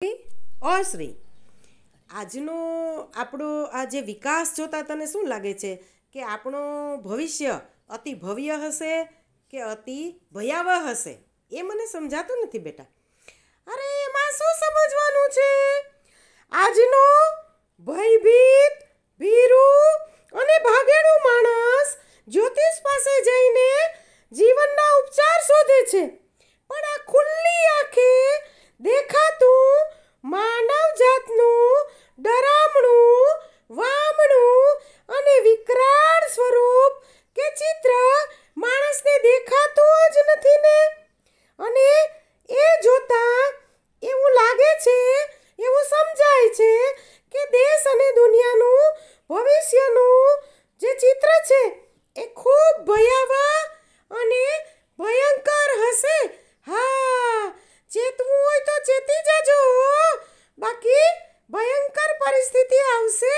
અશ્રી, આજનો આપણો આ જે વિકાસ જોતા તને શું લાગે છે કે આપણો ભવિષ્ય અતિ ભવ્ય હશે કે અતિ ભયાવહ હશે? એ મને સમજાતું નથી બેટા. અરે એમાં શું સમજવાનું છે? આજનો ભયભીત, ભીરુ અને ભાગેડું માણસ જ્યોતિષ પાસે જઈને જીવનના ઉપચાર શોધે છે, પણ આ ખુલ્લી આંખે દેખાતું માનવ જાતનું ડરામણું, વામણું અને વિકરાળ સ્વરૂપ કે ચિત્ર માણસને દેખાતું જ નથી ને. અને એ જોતા એવું લાગે છે, એવું સમજાય છે કે દેશ અને દુનિયાનું ભવિષ્યનું જે ચિત્ર છે એ ખૂબ ભયાવહ અને ભયંકર હશે. હા, ચેતવું હોય તો ચેતી જજો, બાકી ભયંકર પરિસ્થિતિ આવશે.